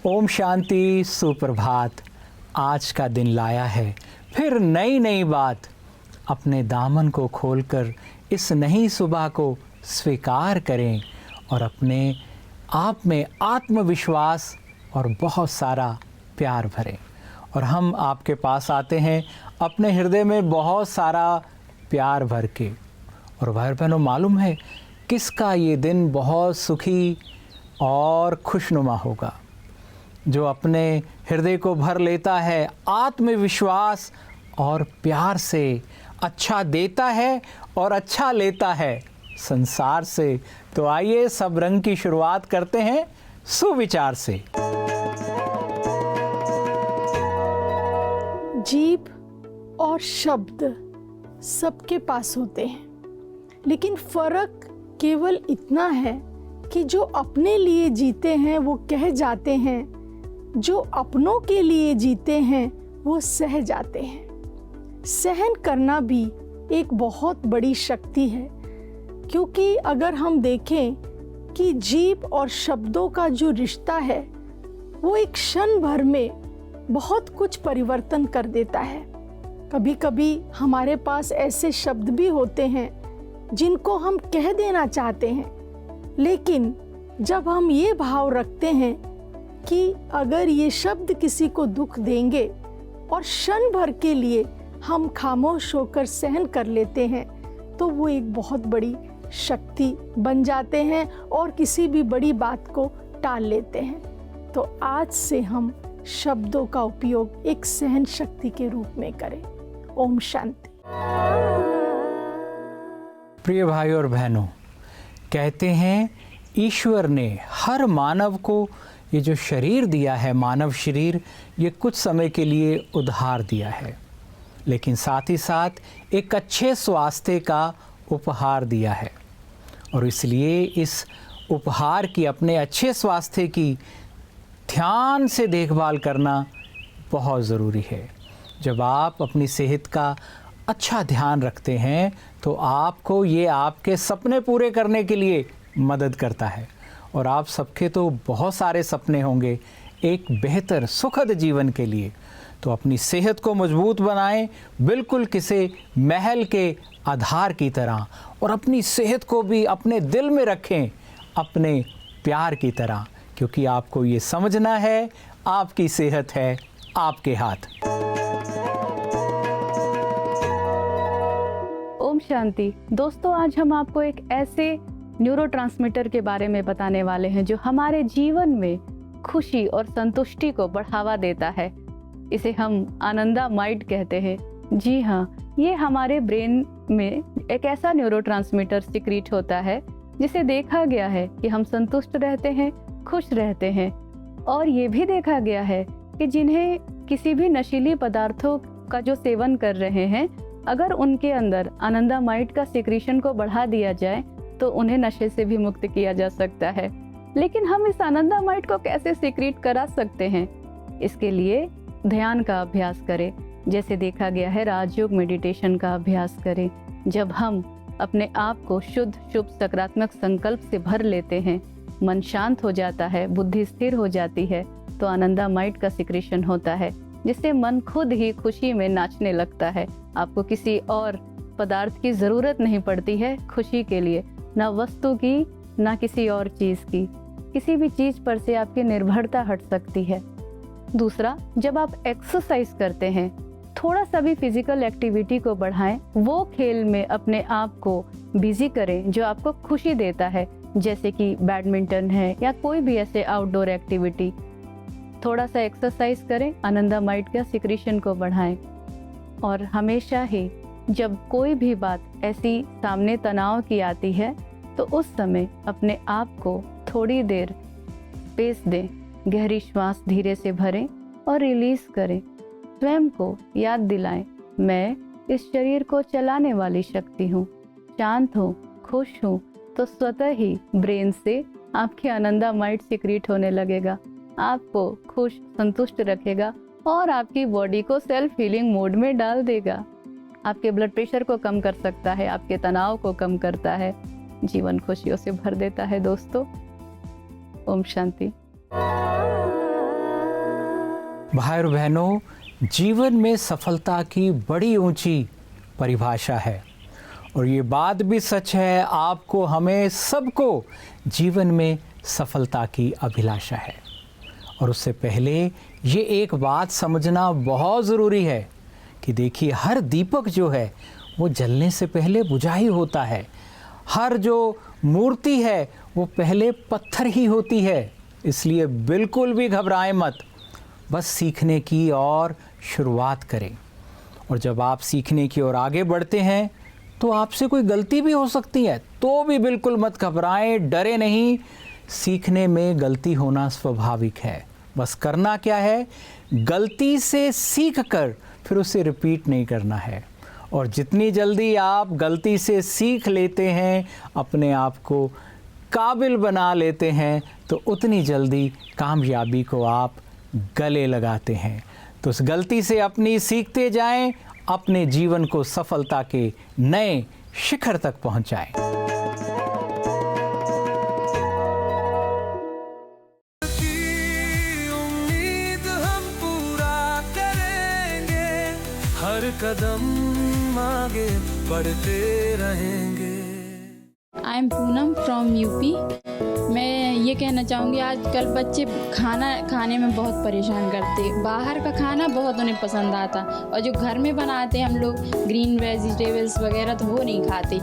ओम शांति, सुप्रभात। आज का दिन लाया है फिर नई नई बात। अपने दामन को खोलकर इस नई सुबह को स्वीकार करें और अपने आप में आत्मविश्वास और बहुत सारा प्यार भरें। और हम आपके पास आते हैं अपने हृदय में बहुत सारा प्यार भर के। और भाई बहनों, मालूम है किसका ये दिन बहुत सुखी और खुशनुमा होगा? जो अपने हृदय को भर लेता है आत्मविश्वास और प्यार से, अच्छा देता है और अच्छा लेता है संसार से। तो आइए सब रंग की शुरुआत करते हैं सुविचार से। जीभ और शब्द सबके पास होते हैं, लेकिन फर्क केवल इतना है कि जो अपने लिए जीते हैं वो कह जाते हैं, जो अपनों के लिए जीते हैं वो सह जाते हैं। सहन करना भी एक बहुत बड़ी शक्ति है, क्योंकि अगर हम देखें कि जीभ और शब्दों का जो रिश्ता है वो एक क्षण भर में बहुत कुछ परिवर्तन कर देता है। कभी कभी हमारे पास ऐसे शब्द भी होते हैं जिनको हम कह देना चाहते हैं, लेकिन जब हम ये भाव रखते हैं कि अगर ये शब्द किसी को दुख देंगे और क्षण भर के लिए हम खामोश होकर सहन कर लेते हैं, तो वो एक बहुत बड़ी शक्ति बन जाते हैं और किसी भी बड़ी बात को टाल लेते हैं। तो आज से हम शब्दों का उपयोग एक सहन शक्ति के रूप में करें। ओम शांति। प्रिय भाई और बहनों, कहते हैं ईश्वर ने हर मानव को ये जो शरीर दिया है, मानव शरीर, ये कुछ समय के लिए उधार दिया है, लेकिन साथ ही साथ एक अच्छे स्वास्थ्य का उपहार दिया है। और इसलिए इस उपहार की, अपने अच्छे स्वास्थ्य की ध्यान से देखभाल करना बहुत ज़रूरी है। जब आप अपनी सेहत का अच्छा ध्यान रखते हैं तो आपको ये आपके सपने पूरे करने के लिए मदद करता है। और आप सबके तो बहुत सारे सपने होंगे एक बेहतर सुखद जीवन के लिए। तो अपनी सेहत को मजबूत बनाएं, बिल्कुल किसी महल के आधार की तरह, और अपनी सेहत को भी अपने दिल में रखें अपने प्यार की तरह, क्योंकि आपको ये समझना है आपकी सेहत है आपके हाथ। ओम शांति। दोस्तों, आज हम आपको एक ऐसे न्यूरोट्रांसमीटर के बारे में बताने वाले हैं जो हमारे जीवन में खुशी और संतुष्टि को बढ़ावा देता है। इसे हम आनंदामाइड कहते हैं। जी हाँ, ये हमारे ब्रेन में एक ऐसा न्यूरोट्रांसमीटर सिक्रीट होता है जिसे देखा गया है कि हम संतुष्ट रहते हैं, खुश रहते हैं। और ये भी देखा गया है कि जिन्हें किसी भी नशीली पदार्थों का जो सेवन कर रहे हैं, अगर उनके अंदर आनंदामाइड का सिक्रीशन को बढ़ा दिया जाए तो उन्हें नशे से भी मुक्त किया जा सकता है। लेकिन हम इस आनंदामाइड को कैसे सीक्रेट करा सकते हैं? इसके लिए ध्यान का अभ्यास करें। जैसे देखा गया है, राजयोग मेडिटेशन का अभ्यास करें। जब हम अपने आप को शुद्ध, शुभ, सकारात्मक संकल्प से भर लेते हैं, मन शांत हो जाता है, बुद्धि स्थिर हो जाती है, तो आनंदामाइड का सिक्रेशन होता है, जिससे मन खुद ही खुशी में नाचने लगता है। आपको किसी और पदार्थ की जरूरत नहीं पड़ती है खुशी के लिए, ना वस्तु की, ना किसी और चीज की। किसी भी चीज पर से आपकी निर्भरता हट सकती है। दूसरा, जब आप एक्सरसाइज करते हैं, थोड़ा सा भी फिजिकल एक्टिविटी को बढ़ाएं, वो खेल में अपने आप को बिजी करें जो आपको खुशी देता है, जैसे कि बैडमिंटन है या कोई भी ऐसे आउटडोर एक्टिविटी। थोड़ा सा एक्सरसाइज करें, आनंदामाइड का सिक्रीशन को बढ़ाएं। और हमेशा ही जब कोई भी बात ऐसी सामने तनाव की आती है, तो उस समय अपने आप को थोड़ी देर स्पेस दें, गहरी श्वास धीरे से भरें और रिलीज करें। स्वयं को याद दिलाएं, मैं इस शरीर को चलाने वाली शक्ति हूँ। शांत हूँ, खुश हूँ, तो स्वतः ही ब्रेन से आपके आनंदामाइड सिक्रीट होने लगेगा, आपको खुश, संतुष्ट रखेगा और आपकी बॉडी को सेल्फ हीलिंग मोड में डाल देगा। आपके ब्लड प्रेशर को कम कर सकता है, आपके तनाव को कम करता है, जीवन खुशियों से भर देता है। दोस्तों, ओम शांति। भाई और बहनों, जीवन में सफलता की बड़ी ऊंची परिभाषा है और ये बात भी सच है, आपको हमें सबको जीवन में सफलता की अभिलाषा है। और उससे पहले ये एक बात समझना बहुत ज़रूरी है कि देखिए, हर दीपक जो है वो जलने से पहले बुझा ही होता है। हर जो मूर्ति है वो पहले पत्थर ही होती है। इसलिए बिल्कुल भी घबराएं मत, बस सीखने की और शुरुआत करें। और जब आप सीखने की ओर आगे बढ़ते हैं तो आपसे कोई गलती भी हो सकती है, तो भी बिल्कुल मत घबराएं, डरे नहीं। सीखने में गलती होना स्वाभाविक है। बस करना क्या है, गलती से सीख कर फिर उसे रिपीट नहीं करना है। और जितनी जल्दी आप गलती से सीख लेते हैं, अपने आप को काबिल बना लेते हैं, तो उतनी जल्दी कामयाबी को आप गले लगाते हैं। तो उस गलती से अपनी सीखते जाएं, अपने जीवन को सफलता के नए शिखर तक पहुंचाएं। उम्मीद हम पूरा करेंगे, हर कदम आगे बढ़ते रहेंगे। I am Poonam from UP. मैं ये कहना चाहूँगी, आजकल बच्चे खाना खाने में बहुत परेशान करते। बाहर का खाना बहुत उन्हें पसंद आता और जो घर में बनाते हम लोग ग्रीन वेजिटेबल्स वगैरह, तो वो नहीं खाते।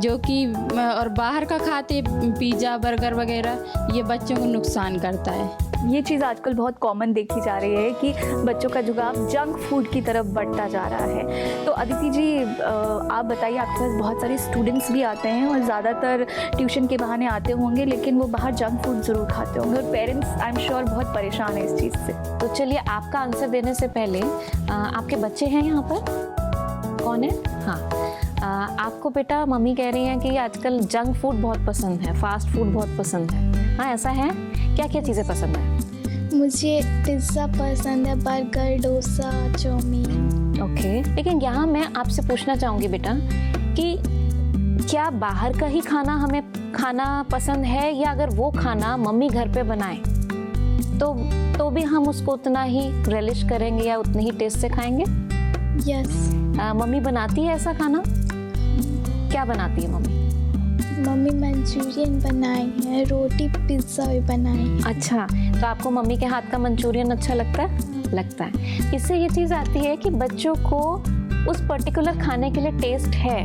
जो कि और बाहर का खाते पिज़्ज़ा बर्गर वगैरह, ये बच्चों को नुकसान करता है। ये चीज़ आजकल बहुत कॉमन देखी जा रही है कि बच्चों का झुकाव जंक फूड की तरफ बढ़ता जा रहा है। तो अदिति जी, आप बताइए, आपके पास बहुत सारे स्टूडेंट्स भी आते हैं और ज़्यादातर ट्यूशन के बहाने आते होंगे, लेकिन वो बाहर जंक फूड ज़रूर खाते होंगे और पेरेंट्स आई एम श्योर बहुत परेशान है इस चीज़ से। तो चलिए, आपका आंसर देने से पहले आपके बच्चे हैं यहाँ पर? कौन है? हाँ, आपको बेटा मम्मी कह रही हैं कि आजकल जंक फूड बहुत पसंद है, फास्ट फूड बहुत पसंद है। हाँ, ऐसा है? क्या क्या चीज़ें पसंद है? मुझे पिज़्ज़ा पसंद है, बर्गर, डोसा, चाउमीन। ओके, लेकिन यहाँ मैं आपसे पूछना चाहूँगी बेटा कि क्या बाहर का ही खाना हमें खाना पसंद है, या अगर वो खाना मम्मी घर पे बनाए तो भी हम उसको उतना ही रिलिश करेंगे या उतने ही टेस्ट से खाएंगे? यस। मम्मी बनाती है ऐसा खाना? क्या बनाती है मम्मी? मम्मी मंचूरियन बनाई है, रोटी पिज़्ज़ा भी बनाई है। अच्छा, तो आपको मम्मी के हाथ का मंचूरियन अच्छा लगता है? लगता है। इससे ये चीज़ आती है कि बच्चों को उस पर्टिकुलर खाने के लिए टेस्ट है।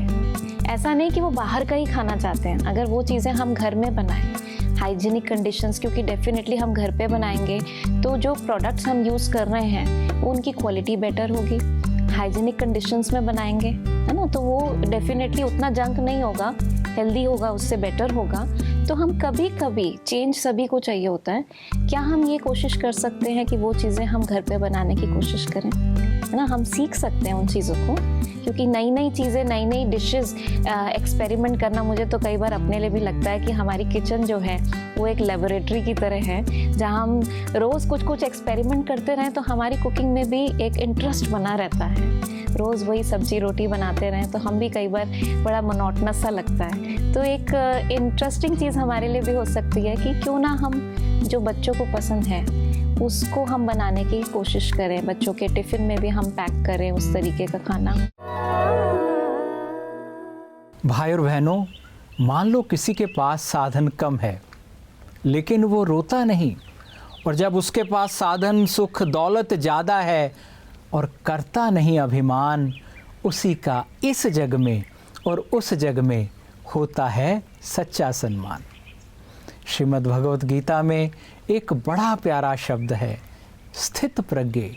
ऐसा नहीं कि वो बाहर का ही खाना चाहते हैं। अगर वो चीज़ें हम घर में बनाएं, हाइजीनिक कंडीशंस, क्योंकि डेफिनेटली हम घर पे बनाएंगे तो जो प्रोडक्ट्स हम यूज़ कर रहे हैं वो उनकी क्वालिटी बेटर होगी। हाइजीनिक कंडीशंस में बनाएंगे, है ना, तो वो डेफिनेटली उतना जंक नहीं होगा, हेल्दी होगा, उससे बेटर होगा। तो हम कभी कभी चेंज सभी को चाहिए होता है। क्या हम ये कोशिश कर सकते हैं कि वो चीज़ें हम घर पे बनाने की कोशिश करें, है ना? हम सीख सकते हैं उन चीज़ों को, क्योंकि नई नई चीज़ें, नई नई डिशेस एक्सपेरिमेंट करना, मुझे तो कई बार अपने लिए भी लगता है कि हमारी किचन जो है वो एक लेबोरेटरी की तरह है, जहाँ हम रोज़ कुछ कुछ एक्सपेरिमेंट करते रहें तो हमारी कुकिंग में भी एक इंटरेस्ट बना रहता है। रोज़ वही सब्जी रोटी बनाते रहें तो हम भी कई बार बड़ा मोनोटनस सा लगता है। तो एक इंटरेस्टिंग चीज़ हमारे लिए भी हो सकती है कि क्यों ना हम जो बच्चों को पसंद है उसको हम बनाने की कोशिश करें, बच्चों के टिफ़िन में भी हम पैक करें उस तरीके का खाना। भाई और बहनों, मान लो किसी के पास साधन कम है, लेकिन वो रोता नहीं, और जब उसके पास साधन, सुख, दौलत ज़्यादा है और करता नहीं अभिमान, उसी का इस जग में और उस जग में होता है सच्चा सम्मान। श्रीमद् भगवत गीता में एक बड़ा प्यारा शब्द है, स्थित प्रज्ञ।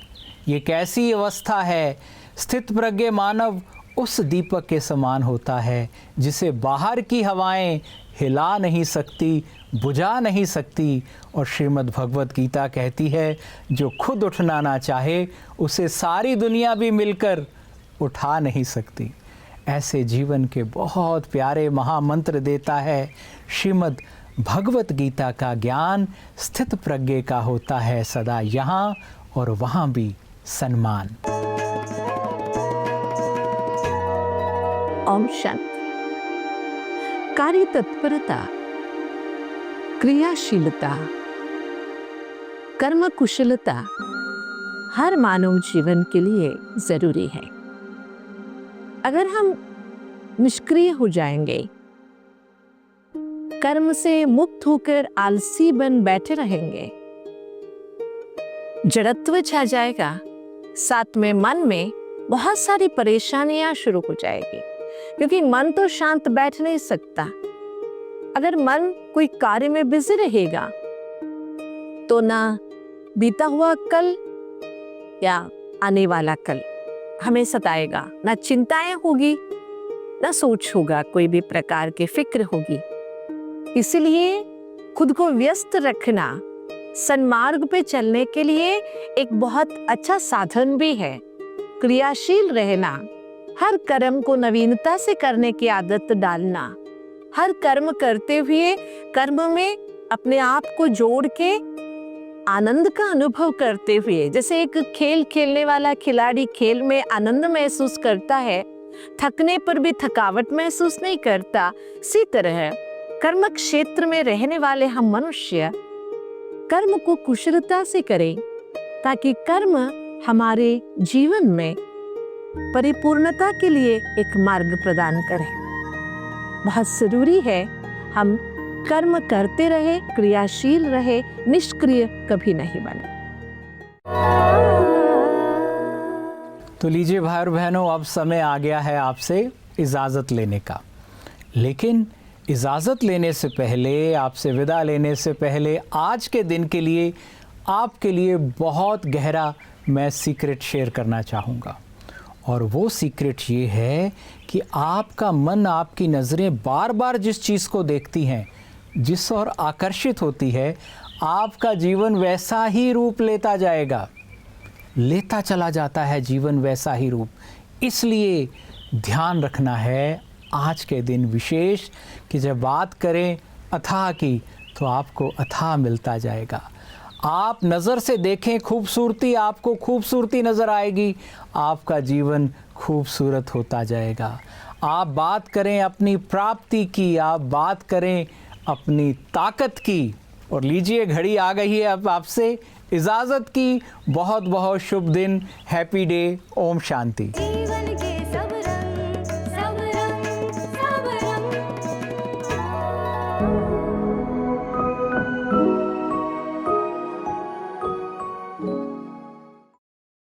ये कैसी अवस्था है? स्थित प्रज्ञ मानव उस दीपक के समान होता है जिसे बाहर की हवाएं हिला नहीं सकती, बुझा नहीं सकती। और श्रीमद् भगवत गीता कहती है, जो खुद उठना ना चाहे उसे सारी दुनिया भी मिलकर उठा नहीं सकती। ऐसे जीवन के बहुत प्यारे महामंत्र देता है श्रीमद् भगवत गीता का ज्ञान। स्थित प्रज्ञ का होता है सदा यहाँ और वहाँ भी सम्मान। ओम शांति। कार्य तत्परता, क्रियाशीलता, कर्म कुशलता हर मानव जीवन के लिए ज़रूरी है। अगर हम निष्क्रिय हो जाएंगे, कर्म से मुक्त होकर आलसी बन बैठे रहेंगे, जड़त्व छा जाएगा, साथ में मन में बहुत सारी परेशानियां शुरू हो जाएगी, क्योंकि मन तो शांत बैठ नहीं सकता। अगर मन कोई कार्य में बिजी रहेगा तो ना बीता हुआ कल या आने वाला कल हमें सताएगा, ना चिंताएं होगी, ना सोच होगा, कोई भी प्रकार की फिक्र होगी। इसलिए खुद को व्यस्त रखना सन्मार्ग पे चलने के लिए एक बहुत अच्छा साधन भी है। क्रियाशील रहना, हर कर्म को नवीनता से करने की आदत डालना, हर कर्म करते हुए कर्म में अपने आप को जोड़ के आनंद का अनुभव करते हुए, जैसे एक खेल खेलने वाला खिलाड़ी खेल में आनंद महसूस करता है, थकने पर भी थकावट महसूस नहीं करता, इसी तरह कर्म क्षेत्र में रहने वाले हम मनुष्य कर्म को कुशलता से करें, ताकि कर्म हमारे जीवन में परिपूर्णता के लिए एक मार्ग प्रदान करे। बहुत जरूरी है हम कर्म करते रहे, क्रियाशील रहे, निष्क्रिय कभी नहीं बने। तो लीजिए भाई और बहनों, अब समय आ गया है आपसे इजाज़त लेने का। लेकिन इजाज़त लेने से पहले, आपसे विदा लेने से पहले, आज के दिन के लिए आपके लिए बहुत गहरा मैं सीक्रेट शेयर करना चाहूँगा। और वो सीक्रेट ये है कि आपका मन, आपकी नज़रें बार बार जिस चीज़ को देखती हैं, जिस ओर आकर्षित होती है, आपका जीवन वैसा ही रूप लेता जाएगा, लेता चला जाता है जीवन वैसा ही रूप। इसलिए ध्यान रखना है आज के दिन विशेष कि जब बात करें अथाह की तो आपको अथाह मिलता जाएगा। आप नज़र से देखें खूबसूरती, आपको खूबसूरती नज़र आएगी, आपका जीवन खूबसूरत होता जाएगा। आप बात करें अपनी प्राप्ति की, आप बात करें अपनी ताकत की। और लीजिए घड़ी आ गई है अब आपसे इजाज़त की। बहुत बहुत शुभ दिन, हैप्पी डे, ओम शांति।